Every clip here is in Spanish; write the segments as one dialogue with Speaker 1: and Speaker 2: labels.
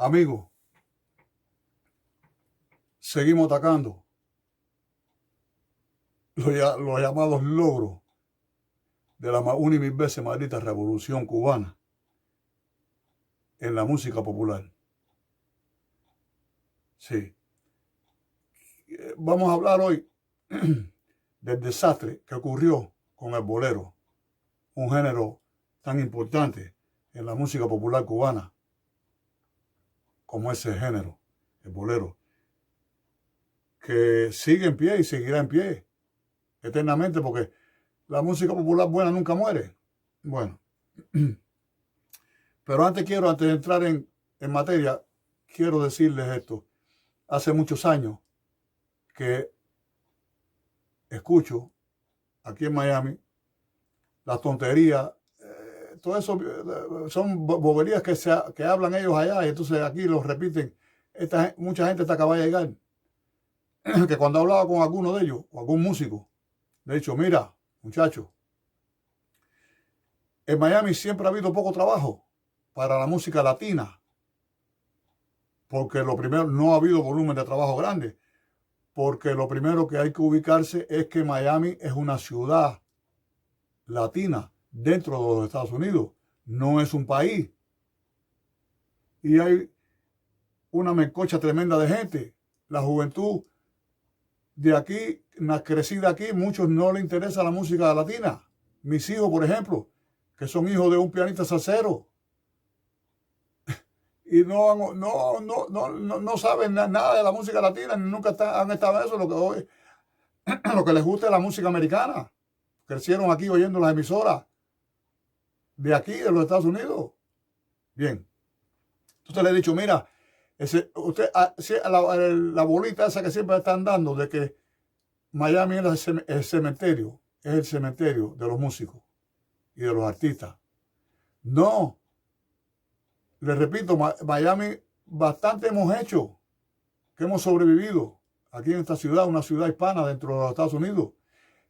Speaker 1: Amigos, seguimos atacando los llamados logros de la una y mil veces maldita revolución cubana en la música popular. Sí. Vamos a hablar hoy del desastre que ocurrió con el bolero, un género tan importante en la música popular cubana como ese género, el bolero, que sigue en pie y seguirá en pie eternamente porque la música popular buena nunca muere. Bueno, pero antes de entrar en materia, quiero decirles esto. Hace muchos años que escucho aquí en Miami las tonterías, todo eso son boberías que hablan ellos allá y entonces aquí los repiten. Mucha gente está acabada de llegar, que cuando hablaba con alguno de ellos o algún músico, le he dicho, mira, muchachos, en Miami siempre ha habido poco trabajo para la música latina, porque lo primero, no ha habido volumen de trabajo grande, porque lo primero que hay que ubicarse es que Miami es una ciudad latina dentro de los Estados Unidos, no es un país. Y hay una melcocha tremenda de gente. La juventud de aquí, crecida aquí, muchos no les interesa la música latina. Mis hijos, por ejemplo, que son hijos de un pianista salsero, y no saben nada de la música latina, nunca han estado en eso, lo que les gusta es la música americana. Crecieron aquí oyendo las emisoras de aquí, de los Estados Unidos. Bien. Entonces le he dicho, mira, la bolita esa que siempre están dando de que Miami es el cementerio de los músicos y de los artistas. No. Les repito, Miami bastante hemos hecho, que hemos sobrevivido aquí en esta ciudad, una ciudad hispana dentro de los Estados Unidos.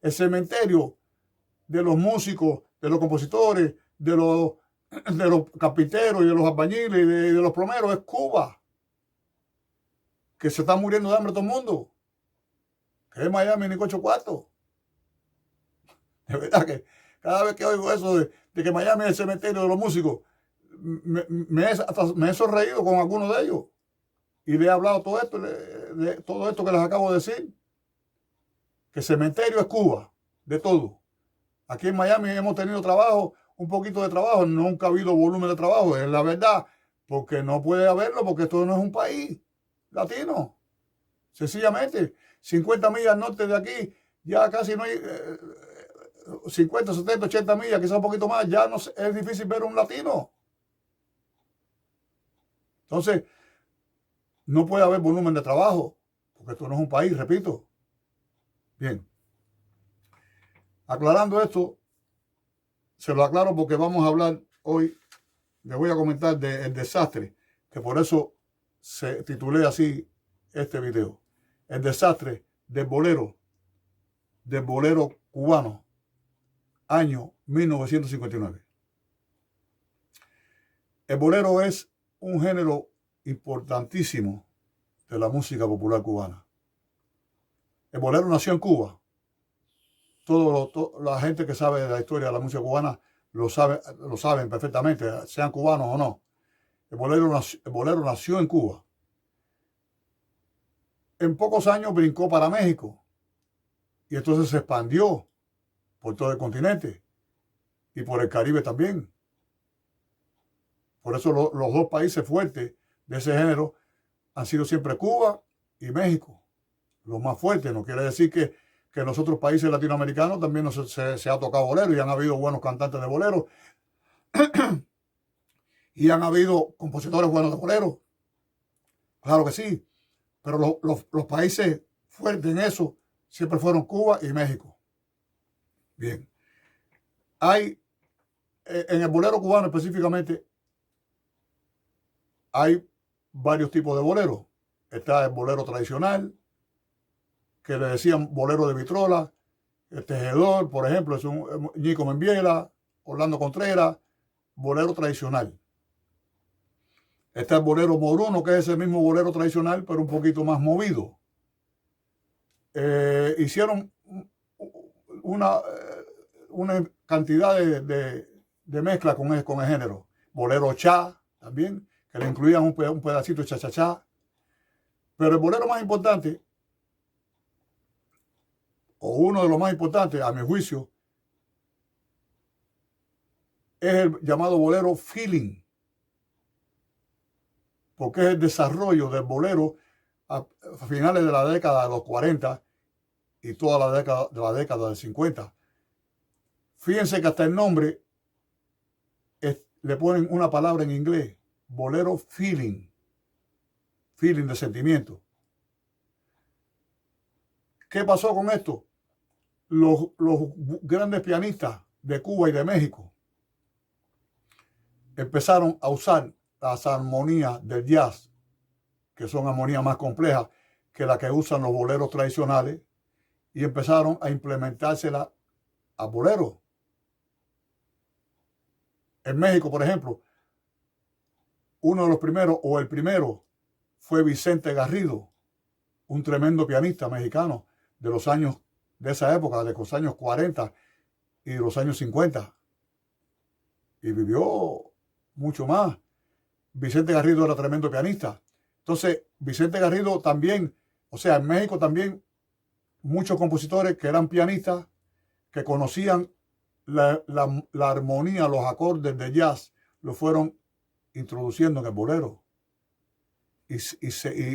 Speaker 1: El cementerio de los músicos, de los compositores, de los carpinteros y de los albañiles y de los plomeros es Cuba, que se está muriendo de hambre todo el mundo, que es Miami ni cocho cuarto. De verdad que cada vez que oigo eso de que Miami es el cementerio de los músicos, me he sonreído con algunos de ellos y le he hablado todo esto que les acabo de decir, que cementerio es Cuba, de todo. Aquí en Miami hemos tenido trabajo, un poquito de trabajo, nunca ha habido volumen de trabajo, es la verdad, porque no puede haberlo, porque esto no es un país latino. Sencillamente, 50 millas al norte de aquí, ya casi no hay 50, 70, 80 millas, quizás un poquito más, ya no es difícil ver un latino. Entonces, no puede haber volumen de trabajo, porque esto no es un país, repito. Bien. Aclarando esto, se lo aclaro porque vamos a hablar hoy, les voy a comentar del desastre, que por eso se titulé así este video. El desastre del bolero cubano, año 1959. El bolero es un género importantísimo de la música popular cubana. El bolero nació en Cuba. La gente que sabe de la historia de la música cubana lo saben perfectamente, sean cubanos o no. El bolero nació en Cuba. En pocos años brincó para México y entonces se expandió por todo el continente y por el Caribe también. Por eso los dos países fuertes de ese género han sido siempre Cuba y México. Los más fuertes. No quiere decir que en los otros países latinoamericanos también se ha tocado bolero y han habido buenos cantantes de bolero y han habido compositores buenos de bolero. Claro que sí. Pero los países fuertes en eso siempre fueron Cuba y México. Bien. En el bolero cubano específicamente, hay varios tipos de boleros. Está el bolero tradicional, que le decían bolero de vitrola. El tejedor, por ejemplo, es un Ñico Membiela, Orlando Contreras, bolero tradicional. Está el bolero moruno, que es ese mismo bolero tradicional, pero un poquito más movido. Hicieron una cantidad de mezcla con el género. Bolero cha también, que le incluían un pedacito de cha-cha-cha. Pero el bolero más importante, o uno de los más importantes, a mi juicio, es el llamado bolero feeling, porque es el desarrollo del bolero a finales de la década de los 40 y toda la década del 50. Fíjense que hasta el nombre le ponen una palabra en inglés, bolero feeling, feeling de sentimiento. ¿Qué pasó con esto? Los grandes pianistas de Cuba y de México empezaron a usar las armonías del jazz, que son armonías más complejas que las que usan los boleros tradicionales, y empezaron a implementárselas a boleros. En México, por ejemplo, uno de los primeros, o el primero, fue Vicente Garrido, un tremendo pianista mexicano de esa época, de los años 40 y los años 50. Y vivió mucho más. Vicente Garrido era tremendo pianista. Entonces, Vicente Garrido también, o sea, en México también, muchos compositores que eran pianistas, que conocían la armonía, los acordes de jazz, lo fueron introduciendo en el bolero. Y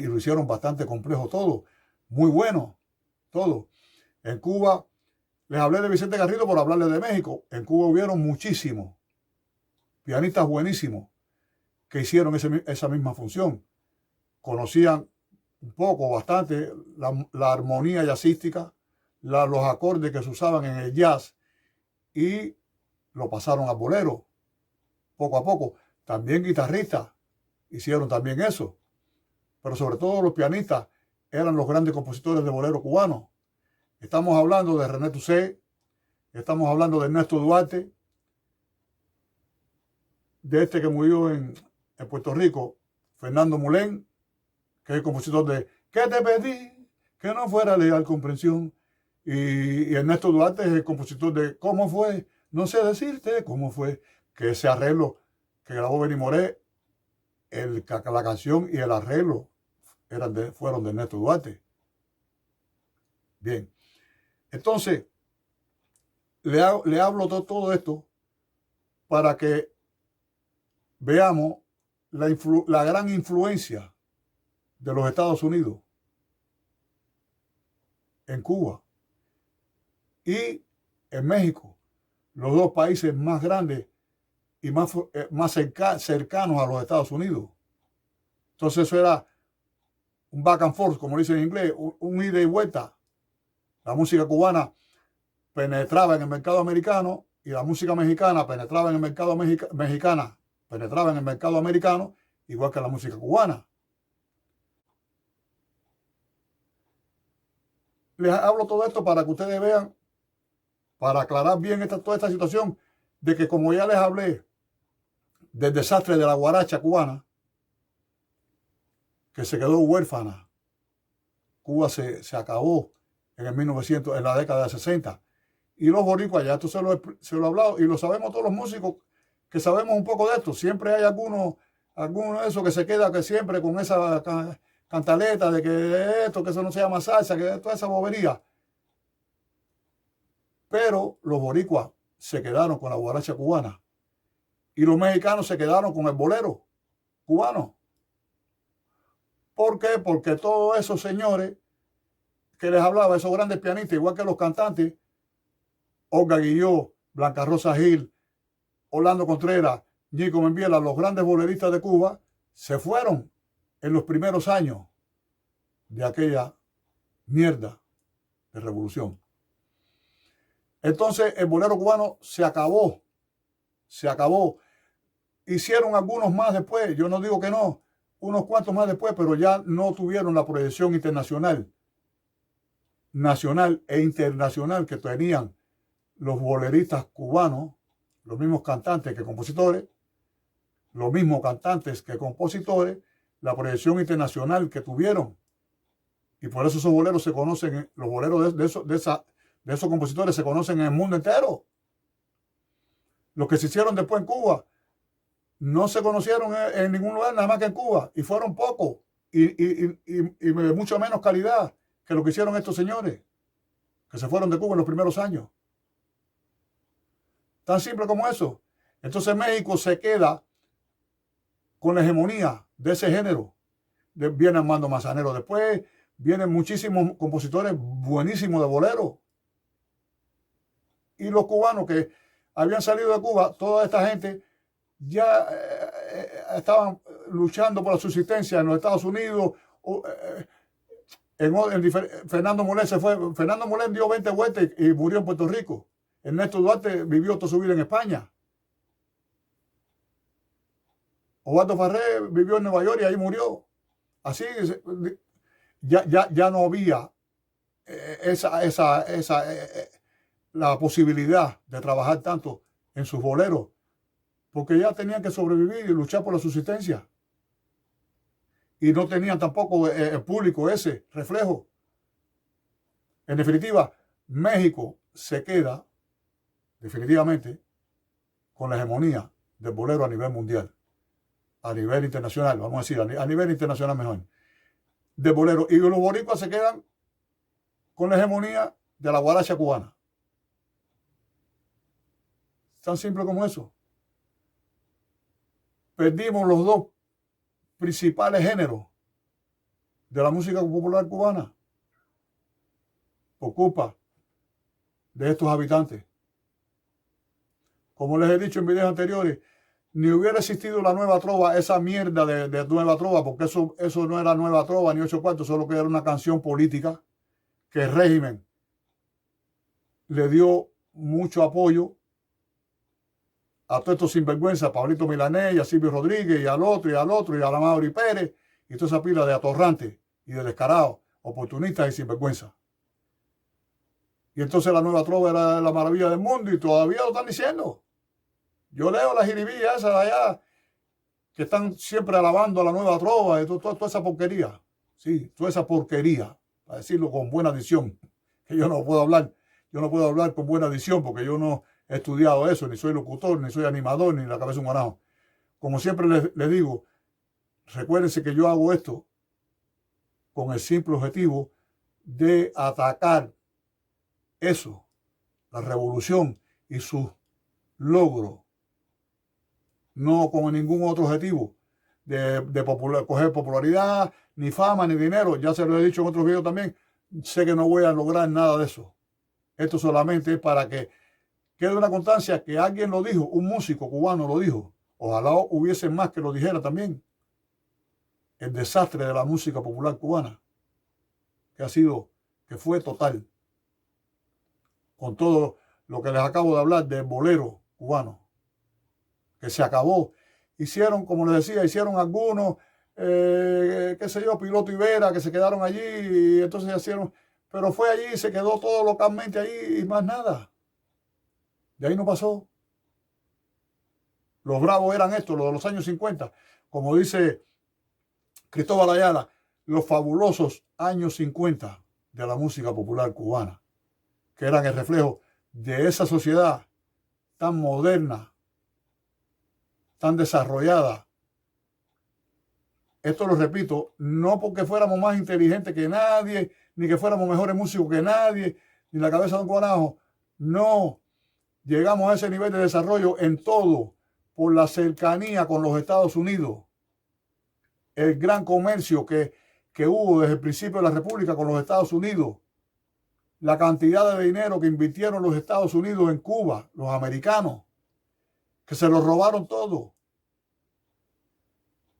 Speaker 1: lo hicieron bastante complejo todo. Muy bueno, todo. En Cuba, les hablé de Vicente Garrido por hablarles de México. En Cuba hubieron muchísimos pianistas buenísimos que hicieron esa misma función. Conocían un poco, bastante, la armonía jazzística, los acordes que se usaban en el jazz, y lo pasaron al bolero, poco a poco. También guitarristas hicieron también eso. Pero sobre todo los pianistas eran los grandes compositores de bolero cubanos. Estamos hablando de René Toussaint, estamos hablando de Ernesto Duarte, de este que murió en Puerto Rico, Fernando Mulén, que es el compositor de ¿Qué te pedí? Que no fuera leal comprensión. Y Ernesto Duarte es el compositor de ¿Cómo fue? No sé decirte cómo fue. Que ese arreglo que grabó Benny Moré, la canción y el arreglo fueron de Ernesto Duarte. Bien. Entonces, le hablo de todo esto para que veamos la gran influencia de los Estados Unidos en Cuba y en México, los dos países más grandes y más cercanos a los Estados Unidos. Entonces eso era un back and forth, como dicen en inglés, un ida y vuelta. La música cubana penetraba en el mercado americano y la música mexicana penetraba en el mercado penetraba en el mercado americano, igual que la música cubana. Les hablo todo esto para que ustedes vean, para aclarar bien toda esta situación, de que como ya les hablé del desastre de la guaracha cubana, que se quedó huérfana. Cuba se acabó en la década de 60. Y los boricuas, ya esto se lo he hablado, y lo sabemos todos los músicos que sabemos un poco de esto. Siempre hay alguno de esos que se queda que siempre con esa cantaleta de que esto, que eso no se llama salsa, que toda esa bobería. Pero los boricuas se quedaron con la guaracha cubana y los mexicanos se quedaron con el bolero cubano. ¿Por qué? Porque todos esos señores que les hablaba, esos grandes pianistas, igual que los cantantes, Olga Guilló, Blanca Rosa Gil, Orlando Contreras, Nico Membiela, los grandes boleristas de Cuba, se fueron en los primeros años de aquella mierda de revolución. Entonces el bolero cubano se acabó. Hicieron algunos más después, yo no digo que no, unos cuantos más después, pero ya no tuvieron la proyección internacional, nacional e internacional que tenían los boleristas cubanos, los mismos cantantes que compositores, los mismos cantantes que compositores, la proyección internacional que tuvieron. Y por eso esos boleros se conocen, los boleros de esos compositores se conocen en el mundo entero. Los que se hicieron después en Cuba no se conocieron en ningún lugar, nada más que en Cuba, y fueron pocos, y de mucho menos calidad que lo que hicieron estos señores, que se fueron de Cuba en los primeros años. Tan simple como eso. Entonces México se queda con la hegemonía de ese género. Viene Armando Manzanero después, vienen muchísimos compositores buenísimos de bolero. Y los cubanos que habían salido de Cuba, toda esta gente ya estaban luchando por la subsistencia en los Estados Unidos. Fernando Molén se fue. Fernando Molén dio 20 vueltas y murió en Puerto Rico. Ernesto Duarte vivió toda su vida en España. Osvaldo Farré vivió en Nueva York y ahí murió. Así ya no había la posibilidad de trabajar tanto en sus boleros, porque ya tenían que sobrevivir y luchar por la subsistencia. Y no tenían tampoco el público ese reflejo. En definitiva, México se queda definitivamente con la hegemonía del bolero a nivel mundial, a nivel internacional, vamos a decir, a nivel internacional mejor, de bolero. Y los boricuas se quedan con la hegemonía de la guaracha cubana. Tan simple como eso. Perdimos los dos principales géneros de la música popular cubana por culpa de estos habitantes. Como les he dicho en videos anteriores, ni hubiera existido la nueva trova, esa mierda de nueva trova, porque eso no era nueva trova ni 8 cuartos, solo que era una canción política que el régimen le dio mucho apoyo a todos estos sinvergüenzas, a Pablito Milanés, y a Silvio Rodríguez, y al otro, y a la Mauri Pérez, y toda esa pila de atorrantes y de descarados, oportunistas y sinvergüenzas. Y entonces la nueva trova era la maravilla del mundo, y todavía lo están diciendo. Yo leo las jiribías esas de allá, que están siempre alabando a la nueva trova, y toda esa porquería. Sí, toda esa porquería, para decirlo con buena dicción, que yo no puedo hablar con buena dicción, porque yo no he estudiado eso, ni soy locutor, ni soy animador, ni la cabeza de un guanajo. Como siempre les digo, recuérdense que yo hago esto con el simple objetivo de atacar eso, la revolución y sus logros, no con ningún otro objetivo de coger popularidad, ni fama, ni dinero. Ya se lo he dicho en otros videos también, sé que no voy a lograr nada de eso. Esto solamente es para que quede una constancia que alguien lo dijo, un músico cubano lo dijo. Ojalá hubiese más que lo dijera también. El desastre de la música popular cubana, que fue total. Con todo lo que les acabo de hablar del bolero cubano, que se acabó. Hicieron, como les decía, algunos, qué sé yo, Piloto y Vera, que se quedaron allí, y entonces hicieron, pero fue allí, se quedó todo localmente allí y más nada. De ahí no pasó. Los bravos eran estos, los de los años 50. Como dice Cristóbal Ayala, los fabulosos años 50 de la música popular cubana, que eran el reflejo de esa sociedad tan moderna, tan desarrollada. Esto lo repito, no porque fuéramos más inteligentes que nadie, ni que fuéramos mejores músicos que nadie, ni la cabeza de un guanajo. No. Llegamos a ese nivel de desarrollo en todo por la cercanía con los Estados Unidos. El gran comercio que hubo desde el principio de la República con los Estados Unidos. La cantidad de dinero que invirtieron los Estados Unidos en Cuba, los americanos, que se lo robaron todo.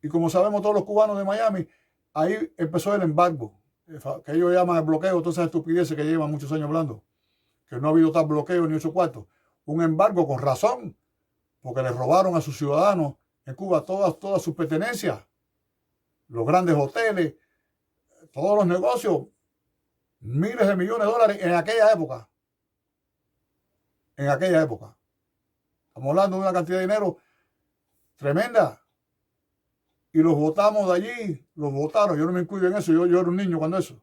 Speaker 1: Y como sabemos todos los cubanos de Miami, ahí empezó el embargo, que ellos llaman el bloqueo, todas esas estupideces que llevan muchos años hablando, que no ha habido tal bloqueo ni 8 cuartos. Un embargo con razón, porque le robaron a sus ciudadanos en Cuba todas sus pertenencias, los grandes hoteles, todos los negocios, miles de millones de dólares en aquella época. En aquella época. Estamos hablando de una cantidad de dinero tremenda. y los votamos de allí, los votaron, yo no me incluyo en eso, yo era un niño cuando eso.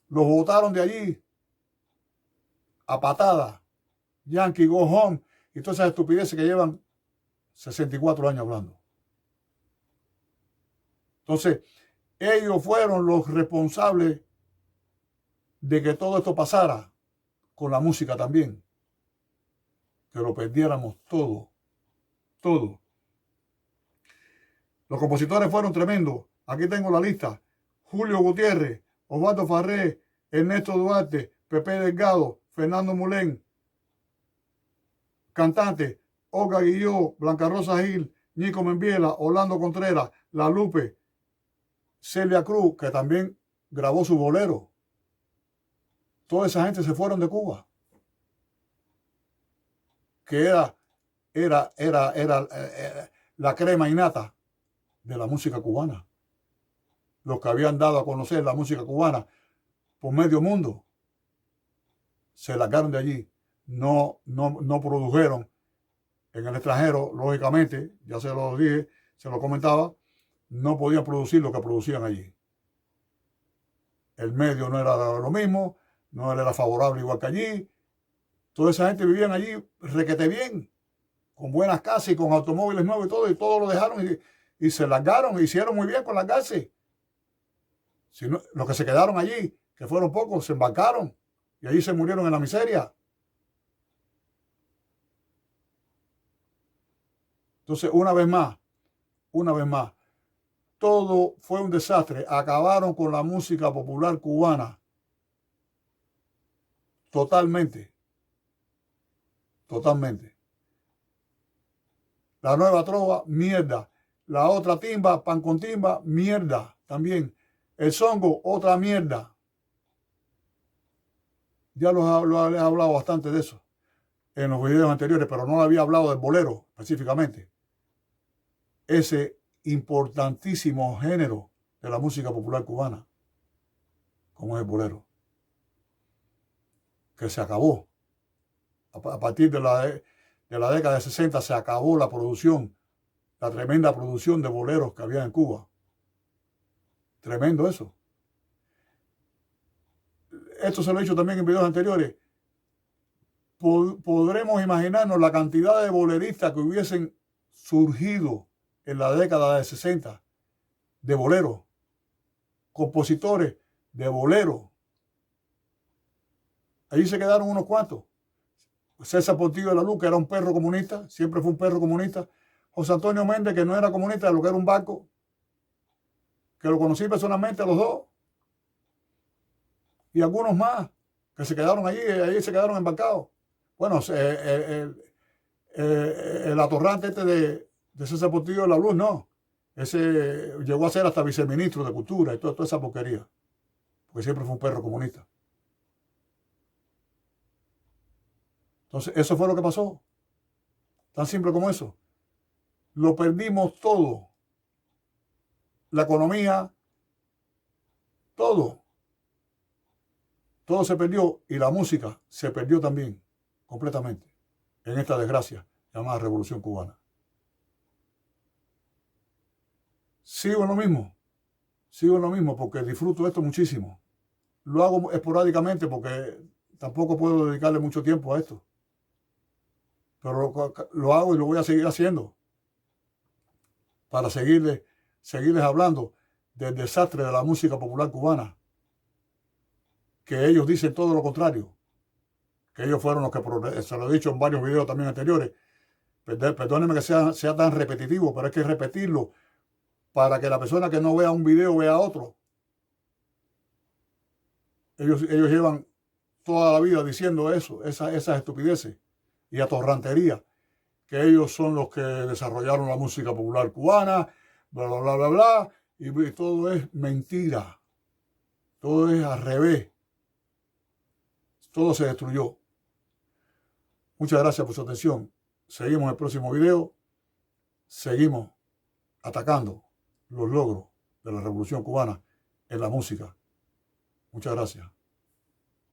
Speaker 1: Los votaron de allí a patada, Yankee, go home, y todas esas estupideces que llevan 64 años hablando. Entonces, ellos fueron los responsables de que todo esto pasara con la música también. Que lo perdiéramos todo. Todo. Los compositores fueron tremendos. Aquí tengo la lista. Julio Gutiérrez, Osvaldo Farré, Ernesto Duarte, Pepe Delgado, Fernando Mulén. Cantante, Olga Guilló, Blanca Rosa Gil, Nico Membiela, Orlando Contreras, La Lupe, Celia Cruz, que también grabó su bolero. Toda esa gente se fueron de Cuba. Que era la crema innata de la música cubana. Los que habían dado a conocer la música cubana por medio mundo se largaron de allí. No produjeron en el extranjero, lógicamente, ya se lo dije, se lo comentaba, no podían producir lo que producían allí. El medio no era lo mismo, no era favorable igual que allí. Toda esa gente vivía allí requete bien, con buenas casas y con automóviles nuevos y todo lo dejaron y se largaron, hicieron muy bien con largarse. Si no, los que se quedaron allí, que fueron pocos, se embarcaron y allí se murieron en la miseria. Entonces, una vez más, todo fue un desastre. Acabaron con la música popular cubana. Totalmente. La nueva trova, mierda. La otra timba, pan con timba, mierda también. El songo, otra mierda. Ya lo he hablado bastante de eso en los videos anteriores, pero no había hablado del bolero específicamente. Ese importantísimo género de la música popular cubana, como es el bolero, que se acabó. A partir de la década de 60 se acabó la producción, la tremenda producción de boleros que había en Cuba. Tremendo eso. Esto se lo he dicho también en videos anteriores. Podremos imaginarnos la cantidad de boleristas que hubiesen surgido en la década de 60 de boleros, compositores de boleros. Allí se quedaron unos cuantos. César Portillo de la Luz, que era un perro comunista, siempre fue un perro comunista. José Antonio Méndez, que no era comunista, lo que era un barco, que lo conocí personalmente a los dos. Y algunos más que se quedaron allí se quedaron embarcados. Bueno, el atorrante de César Portillo de la Luz, no. Ese llegó a ser hasta viceministro de Cultura y toda esa porquería. Porque siempre fue un perro comunista. Entonces, eso fue lo que pasó. Tan simple como eso. Lo perdimos todo. La economía, todo. Todo se perdió y la música se perdió también, completamente, en esta desgracia llamada Revolución Cubana. Sigo en lo mismo porque disfruto esto muchísimo. Lo hago esporádicamente porque tampoco puedo dedicarle mucho tiempo a esto. Pero lo hago y lo voy a seguir haciendo para seguirles hablando del desastre de la música popular cubana, que ellos dicen todo lo contrario, que ellos fueron los que, se lo he dicho en varios videos también anteriores, perdónenme que sea tan repetitivo, pero hay que repetirlo para que la persona que no vea un video vea otro. Ellos llevan toda la vida diciendo eso, esas estupideces y atorrantería, que ellos son los que desarrollaron la música popular cubana, bla, bla, bla, bla, bla, y todo es mentira, todo es al revés, todo se destruyó. Muchas gracias por su atención. Seguimos en el próximo video, seguimos atacando los logros de la Revolución Cubana en la música. Muchas gracias.